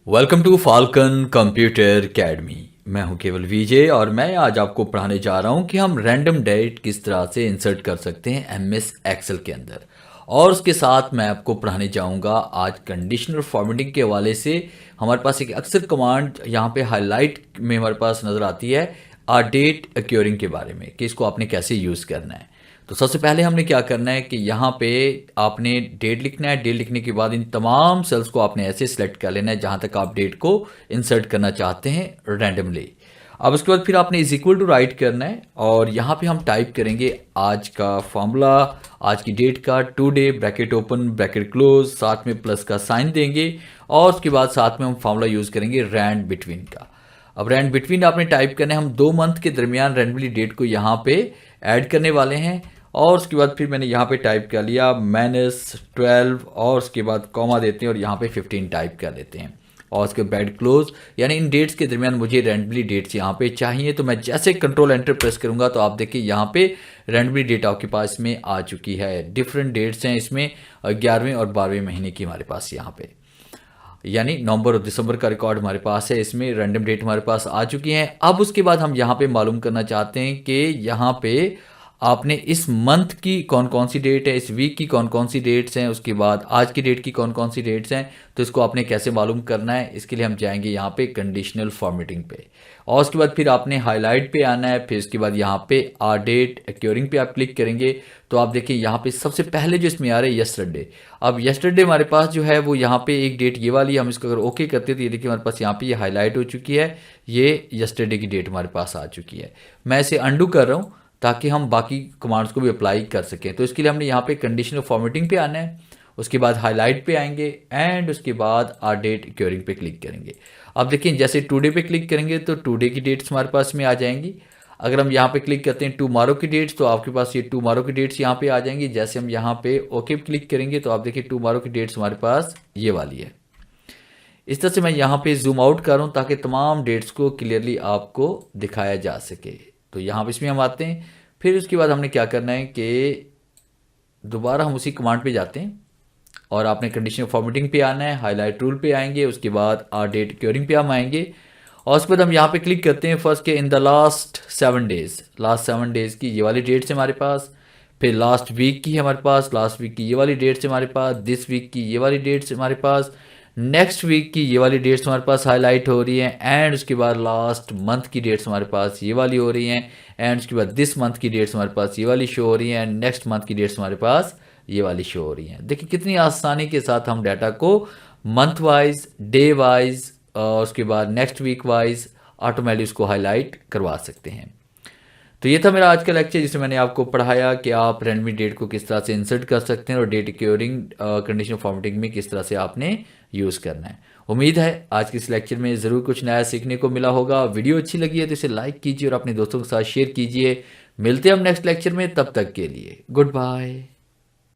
Welcome to falcon computer academy. मैं हूं केवल विजय और मैं आज आपको पढ़ाने जा रहा हूं कि हम रैंडम डेट किस तरह से इंसर्ट कर सकते हैं एमएस एक्सेल के अंदर। और उसके साथ मैं आपको पढ़ाने जाऊंगा आज कंडीशनल फॉर्मेटिंग के हवाले से। हमारे पास एक अक्सर कमांड यहाँ पे हाईलाइट में हमारे पास नज़र आती है आ डेट अक्योरिंग के बारे में कि इसको आपने कैसे यूज़ करना है। तो सबसे पहले हमने क्या करना है कि यहाँ पे आपने डेट लिखना है। डेट लिखने के बाद इन तमाम सेल्स को आपने ऐसे सिलेक्ट कर लेना है जहाँ तक आप डेट को इंसर्ट करना चाहते हैं रैंडमली। अब उसके बाद फिर आपने इज इक्वल टू राइट करना है और यहाँ पे हम टाइप करेंगे आज का फॉर्मूला, आज की डेट का, today bracket open bracket close, साथ में प्लस का साइन देंगे और उसके बाद साथ में हम फॉर्मूला यूज़ करेंगे रैंड बिटवीन का। अब रैंड बिटवीन आपने टाइप करना है, हम 2 मंथ के दरमियान रैंडमली डेट को यहाँ पे ऐड करने वाले हैं। और उसके बाद फिर मैंने यहाँ पे टाइप कर लिया -12 और उसके बाद कॉमा देते हैं और यहाँ पे 15 टाइप कर लेते हैं और उसके ब्रैकेट क्लोज। यानी इन डेट्स के दरमियान मुझे रैंडमली डेट्स यहाँ पे चाहिए। तो मैं जैसे कंट्रोल एंटर प्रेस करूँगा तो आप देखिए यहाँ पे रैंडमली डेट आपके पास में आ चुकी है। डिफरेंट डेट्स हैं इसमें, 11वें और 12वें महीने की हमारे पास यहाँ पे, यानी नवंबर और दिसंबर का रिकॉर्ड हमारे पास है। इसमें रैंडम डेट हमारे पास आ चुकी हैं। अब उसके बाद हम यहाँ पे मालूम करना चाहते हैं कि यहाँ पे आपने इस मंथ की कौन कौन सी डेट है, इस वीक की कौन कौन सी डेट्स हैं, उसके बाद आज की डेट की कौन कौन सी डेट्स हैं। तो इसको आपने कैसे मालूम करना है, इसके लिए हम जाएंगे यहाँ पे कंडीशनल फॉर्मेटिंग पे और उसके बाद फिर आपने हाईलाइट पे आना है। फिर उसके बाद यहाँ पे आ डेट अक्योरिंग पे आप क्लिक करेंगे तो आप देखिए यहाँ पे सबसे पहले जो इसमें आ रहा है यस्टरडे। अब यस्टरडे हमारे पास जो है वो यहाँ पे एक डेट ये वाली, हम इसको अगर ओके करते तो ये देखिए हमारे पास यहाँ पे ये हाईलाइट हो चुकी है। ये यस्टरडे की डेट हमारे पास आ चुकी है। मैं इसे अंडू कर रहा हूँ ताकि हम बाकी कमांड्स को भी अप्लाई कर सकें। तो इसके लिए हमने यहाँ पे कंडीशनल फॉर्मेटिंग पे आना है, उसके बाद हाईलाइट पे आएंगे एंड उसके बाद आर डेट अक्योरिंग पे क्लिक करेंगे। अब देखिए जैसे टुडे पे क्लिक करेंगे तो टुडे की डेट्स हमारे पास में आ जाएंगी। अगर हम यहाँ पे क्लिक करते हैं टुमारो की डेट्स तो आपके पास ये टुमारो की डेट्स यहाँ पे आ जाएंगी। जैसे हम यहाँ पे ओके पे क्लिक करेंगे तो आप देखिए टुमारो की डेट्स हमारे पास ये वाली है। इस तरह से मैं यहाँ पे जूम आउट कर रहा हूँ ताकि तमाम डेट्स को क्लियरली आपको दिखाया जा सके। तो यहाँ पे इसमें हम आते हैं। फिर उसके बाद हमने क्या करना है कि दोबारा हम उसी कमांड पे जाते हैं और आपने कंडीशनल फॉर्मेटिंग पे आना है, हाईलाइट रूल पे आएंगे, उसके बाद आर डेट क्योरिंग पे हम आएंगे और उसके बाद हम यहाँ पे क्लिक करते हैं फर्स्ट के in the last 7 days. Last 7 days की ये वाली डेट्स है हमारे पास। फिर लास्ट वीक की है हमारे पास, लास्ट वीक की ये वाली डेट्स है हमारे पास, दिस वीक की ये वाली डेट्स हमारे पास, नेक्स्ट वीक की ये वाली डेट्स हमारे पास हाईलाइट हो रही हैं एंड उसके बाद लास्ट मंथ की डेट्स हमारे पास ये वाली हो रही हैं एंड उसके बाद दिस मंथ की डेट्स हमारे पास ये वाली शो हो रही हैं एंड नेक्स्ट मंथ की डेट्स हमारे पास ये वाली शो हो रही हैं। देखिए कितनी आसानी के साथ हम डाटा को मंथ वाइज, डे वाइज और उसके बाद नेक्स्ट वीक वाइज ऑटोमेटिक उसको हाईलाइट करवा सकते हैं। तो ये था मेरा आज का लेक्चर जिसमें मैंने आपको पढ़ाया कि आप रैंडमी डेट को किस तरह से इंसर्ट कर सकते हैं और डेट क्योरिंग कंडीशनल फॉर्मेटिंग में किस तरह से आपने यूज़ करना है। उम्मीद है आज के इस लेक्चर में ज़रूर कुछ नया सीखने को मिला होगा। वीडियो अच्छी लगी है तो इसे लाइक कीजिए और अपने दोस्तों के साथ शेयर कीजिए। मिलते हैं हम नेक्स्ट लेक्चर में, तब तक के लिए गुड बाय।